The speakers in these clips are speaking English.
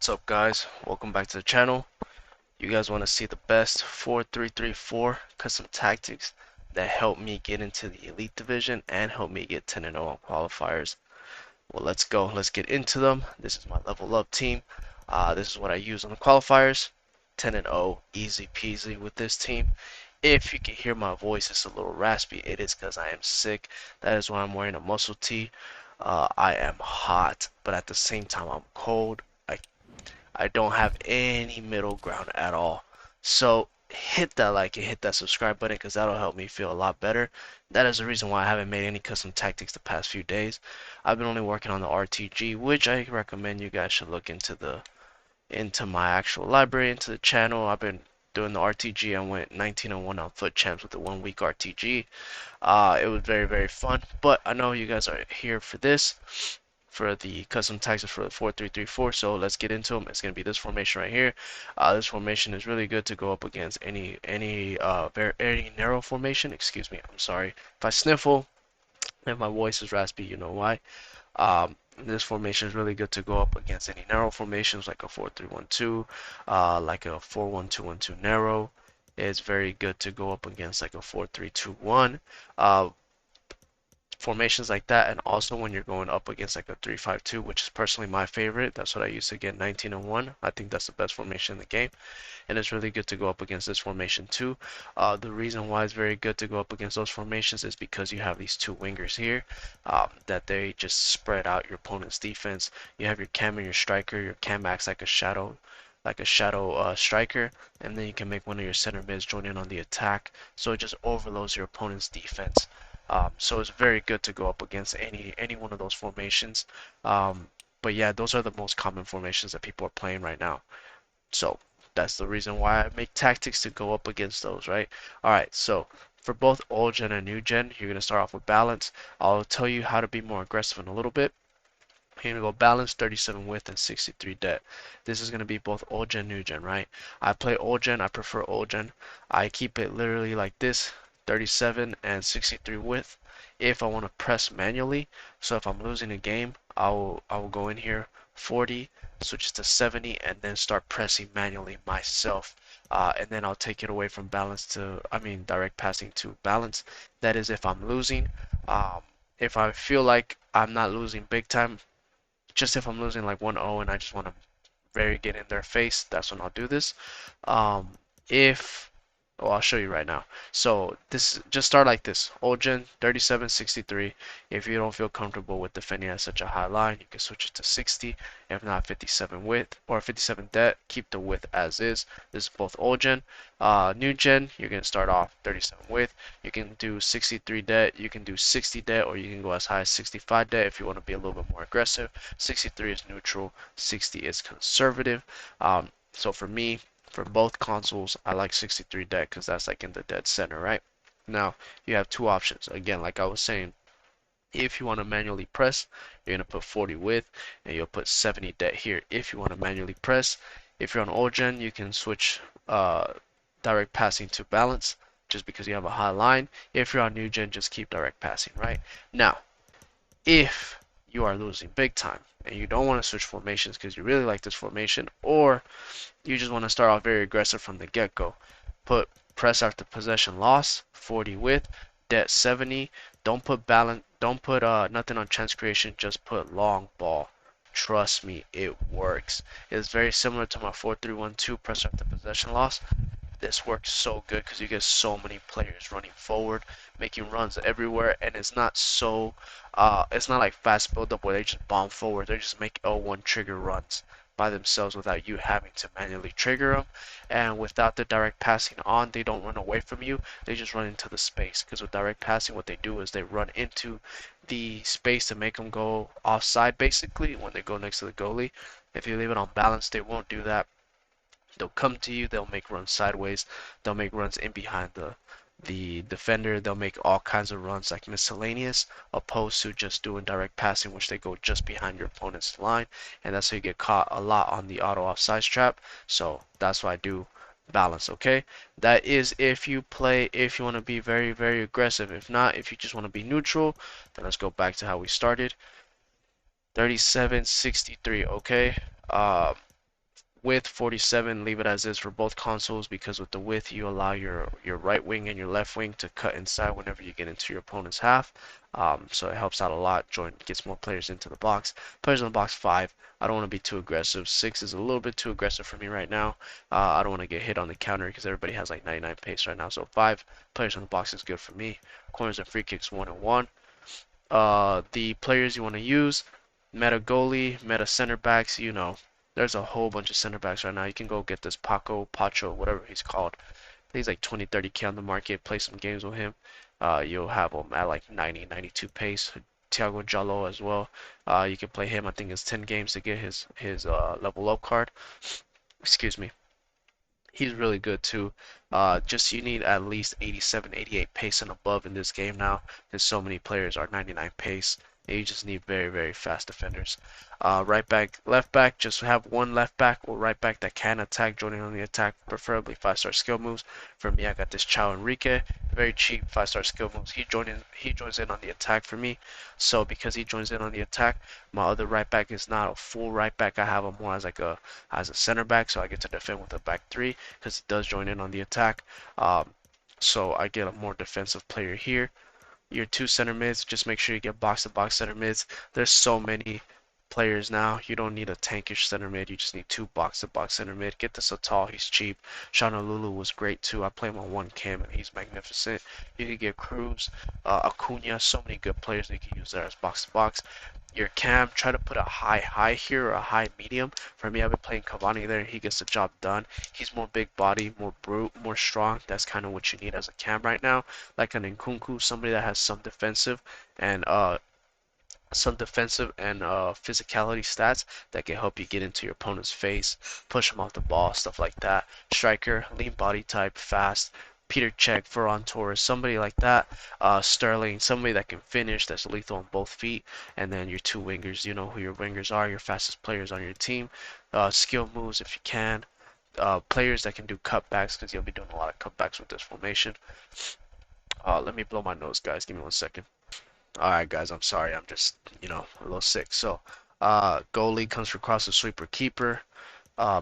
What's up, guys? Welcome back to the channel. You guys want to see the best 4-3-3-4 custom tactics that help me get into the elite division and help me get 10-0 on qualifiers. Well, let's go. Let's get into them. This is my level up team. This is what I use on the qualifiers. 10-0, easy peasy with this team. If you can hear my voice, it's a little raspy. It is because I am sick. That is why I'm wearing a muscle tee. I am hot, but at the same time, I'm cold. I don't have any middle ground at all. So hit that like and hit that subscribe button because that'll help me feel a lot better. That is the reason why I haven't made any custom tactics the past few days. I've been only working on the RTG, which I recommend you guys should look into my actual library, into the channel. I've been doing the RTG. I went 19-1 on foot champs with the 1 week RTG. It was very fun, but I know you guys are here for this, for the custom tactics for the 4-3-3-4. So let's get into them. It's going to be this formation right here. This formation is really good to go up against any narrow formation. Excuse me, I'm sorry if I sniffle, if my voice is raspy, you know why. This formation is really good to go up against any narrow formations like a 4-3-1-2, like a 4-1-2-1-2 narrow. It's very good to go up against like a 4-3-2-1. Formations like that, and also when you're going up against like a 3-5-2, which is personally my favorite. That's what I used to get 19-1. I think that's the best formation in the game, and it's really good to go up against this formation too. The reason why it's very good to go up against those formations is because you have these two wingers here, that they just spread out your opponent's defense. You have your cam and your striker. Your cam acts like a shadow, striker, and then you can make one of your center mids join in on the attack, so it just overloads your opponent's defense. So it's very good to go up against any one of those formations. But yeah, those are the most common formations that people are playing right now. So that's the reason why I make tactics to go up against those, right? Alright, so for both old gen and new gen, you're going to start off with balance. I'll tell you how to be more aggressive in a little bit. You're going to go balance, 37 width, and 63 depth. This is going to be both old gen, new gen, right? I play old gen. I prefer old gen. I keep it literally like this, 37 and 63 width if I want to press manually. So if I'm losing a game, I will go in here 40, switch it to 70, and then start pressing manually myself. And then I'll take it away from balance to, direct passing to balance. That is if I'm losing. If I feel like I'm not losing big time, just if I'm losing like 1-0 and I just want to very get in their face, that's when I'll do this. If I'll show you right now. So this just start like this. Old gen 3763. If you don't feel comfortable with defending at such a high line, you can switch it to 60. If not, 57 width or 57 depth. Keep the width as is. This is both old gen. New gen, you're gonna start off 37 width. You can do 63 depth. You can do 60 depth, or you can go as high as 65 depth if you want to be a little bit more aggressive. 63 is neutral. 60 is conservative. So for me, for both consoles, I like 63 dead because that's like in the dead center, right? Now, you have two options. Again, like I was saying, if you want to manually press, you're going to put 40 width and you'll put 70 dead here. If you want to manually press, if you're on old gen, you can switch direct passing to balance just because you have a high line. If you're on new gen, just keep direct passing, right? Now, if you are losing big time and you don't want to switch formations because you really like this formation, or you just want to start off very aggressive from the get-go, put press after possession loss, 40 width, debt 70. Don't put balance, don't put nothing on chance creation, just put long ball. Trust me, it works. It's very similar to my 4-3-1-2 press after possession loss. This works so good because you get so many players running forward, making runs everywhere, and it's not like fast build up where they just bomb forward. They just make L1 trigger runs by themselves without you having to manually trigger them, and without the direct passing on, they don't run away from you. They just run into the space, because with direct passing, what they do is they run into the space to make them go offside basically when they go next to the goalie. If you leave it on balance, they won't do that. They'll come to you, they'll make runs sideways, they'll make runs in behind the defender, they'll make all kinds of runs like miscellaneous, opposed to just doing direct passing, which they go just behind your opponent's line, and that's how you get caught a lot on the auto offsides trap. So that's why I do balance. Okay, that is if you want to be very aggressive. If not, if you just want to be neutral, then let's go back to how we started. 3763. Okay, Width 47, leave it as is for both consoles because with the width you allow your right wing and your left wing to cut inside whenever you get into your opponent's half. So it helps out a lot. Join gets more players into the box. Players in the box 5. I don't want to be too aggressive. 6 is a little bit too aggressive for me right now. I don't want to get hit on the counter because everybody has like 99 pace right now. So 5 players in the box is good for me. Corners and free kicks 1 and 1. The players you want to use, meta goalie, meta center backs, there's a whole bunch of center backs right now. You can go get this Pacho, whatever he's called. He's like 20, 30K on the market. Play some games with him. You'll have him at like 90, 92 pace. Thiago Jallo as well. You can play him. I think it's 10 games to get his level up card. Excuse me. He's really good too. Just you need at least 87, 88 pace and above in this game now. There's so many players are 99 pace. And you just need very, very fast defenders. Right back, left back, just have one left back or right back that can attack, joining on the attack, preferably 5-star skill moves. For me, I got this Chao Enrique, very cheap 5-star skill moves. He joins in on the attack for me. So because he joins in on the attack, my other right back is not a full right back. I have him more as a center back, so I get to defend with a back three because he does join in on the attack. So I get a more defensive player here. Your two center mids, just make sure you get box-to-box center mids. There's so many players now. You don't need a tankish center mid. You just need two box-to-box center mid. Get the Satal. He's cheap. Lulu was great too. I play him on one cam and he's magnificent. You can get Cruz, Acuna, so many good players that you can use there as box-to-box. Your cam, try to put a high here or a high medium. For me, I've been playing Cavani there. He gets the job done. He's more big body, more brute, more strong. That's kind of what you need as a cam right now. Like an Nkunku, somebody that has and physicality stats that can help you get into your opponent's face, push him off the ball, stuff like that. Striker, lean body type, fast. Peter Cech, Ferran Torres, somebody like that. Sterling, somebody that can finish, that's lethal on both feet. And then your two wingers, you know who your wingers are, your fastest players on your team. Skill moves if you can. Players that can do cutbacks because you'll be doing a lot of cutbacks with this formation. Let me blow my nose, guys. Give me 1 second. Alright, guys, I'm sorry. I'm just, a little sick. So, goalie comes for cross the sweeper keeper.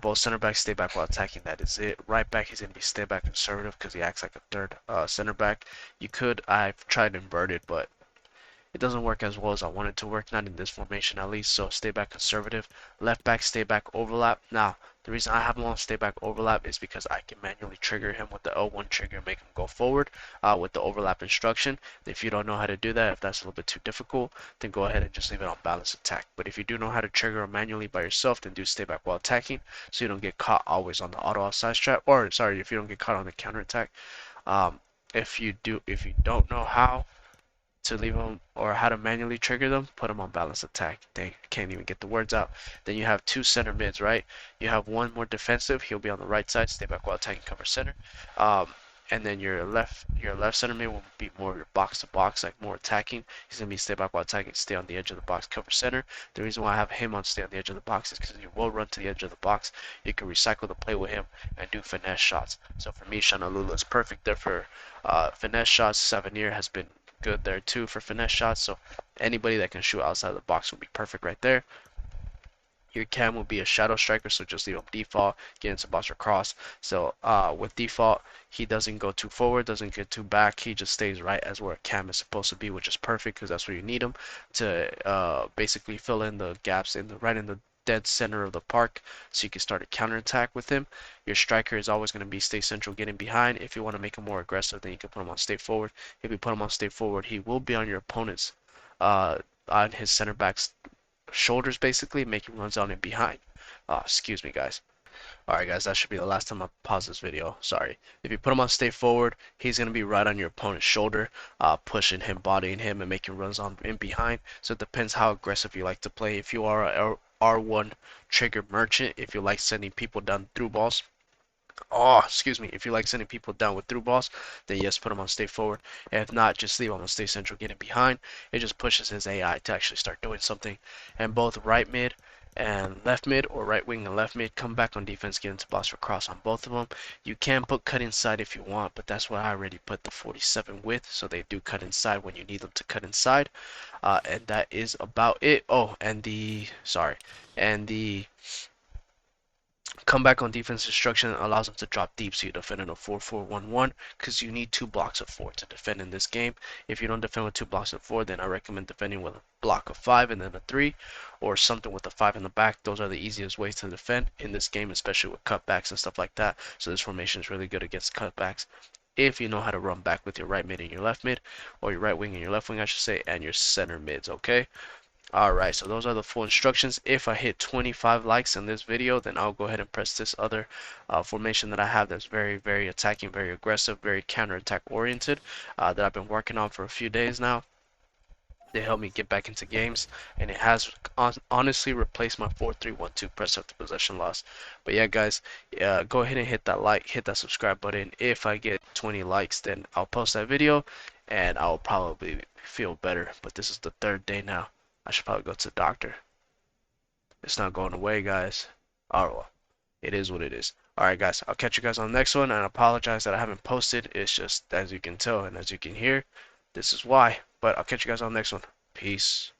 Both center backs stay back while attacking. That is it. Right back, he's going to be stay back conservative because he acts like a third center back. I've tried inverted, but it doesn't work as well as I want it to work, not in this formation at least. So stay back conservative. Left back, stay back overlap. Now, the reason I have him on stay back overlap is because I can manually trigger him with the L1 trigger, make him go forward with the overlap instruction. If you don't know how to do that, if that's a little bit too difficult, then go ahead and just leave it on balance attack. But if you do know how to trigger him manually by yourself, then do stay back while attacking, so you don't get caught always on the auto offside trap. Or sorry, if you don't get caught on the counter attack. If you don't know how to leave them or how to manually trigger them, put them on balance attack. They can't even get the words out. Then you have two center mids, right? You have one more defensive. He'll be on the right side, stay back while attacking, cover center. And then your left center mid will be more your box to box, like more attacking. He's gonna be stay back while attacking, stay on the edge of the box, cover center. The reason why I have him on stay on the edge of the box is because you will run to the edge of the box. You can recycle the play with him and do finesse shots. So for me, Lulu is perfect there for finesse shots. Savanier has been good there too for finesse shots. So anybody that can shoot outside the box will be perfect right there. Your cam will be a shadow striker, so just leave him default, get into box or cross. So with default, he doesn't go too forward, doesn't get too back. He just stays right as where a cam is supposed to be, which is perfect because that's where you need him to basically fill in the gaps right in the dead center of the park, so you can start a counter attack with him. Your striker is always going to be stay central, getting behind. If you want to make him more aggressive, then you can put him on stay forward. If you put him on stay forward, he will be on your opponent's on his center back's shoulders, basically making runs out and behind. Excuse me, guys. Alright, guys, that should be the last time I pause this video. Sorry. If you put him on stay forward, he's going to be right on your opponent's shoulder, pushing him, bodying him, and making runs on in behind. So it depends how aggressive you like to play. If you are a R1 trigger merchant, if you like sending people down through balls, excuse me. If you like sending people down with through balls, then yes, put them on stay forward. And if not, just leave them on stay central, getting behind. It just pushes his AI to actually start doing something. And both right mid and left mid, or right wing and left mid, come back on defense, get into box or cross on both of them. You can put cut inside if you want, but that's why I already put the 47 width, so they do cut inside when you need them to cut inside. And that is about it. Oh, and the Comeback on defense instruction allows them to drop deep, so you defend in a 4-4-1-1 because you need two blocks of four to defend in this game. If you don't defend with two blocks of four, then I recommend defending with a block of five and then a three, or something with a five in the back. Those are the easiest ways to defend in this game, especially with cutbacks and stuff like that. So this formation is really good against cutbacks if you know how to run back with your right mid and your left mid, or your right wing and your left wing, I should say, and your center mids, okay? Alright, so those are the full instructions. If I hit 25 likes in this video, then I'll go ahead and press this other formation that I have that's very, very attacking, very aggressive, very counter-attack oriented, that I've been working on for a few days now. They help me get back into games, and it has honestly replaced my 4-3-1-2 press after possession loss. But yeah, guys, go ahead and hit that like, hit that subscribe button. If I get 20 likes, then I'll post that video, and I'll probably feel better. But this is the third day now. I should probably go to the doctor. It's not going away, guys. Oh, well, it is what it is. Alright, guys, I'll catch you guys on the next one, and I apologize that I haven't posted. It's just, as you can tell and as you can hear, this is why. But I'll catch you guys on the next one. Peace.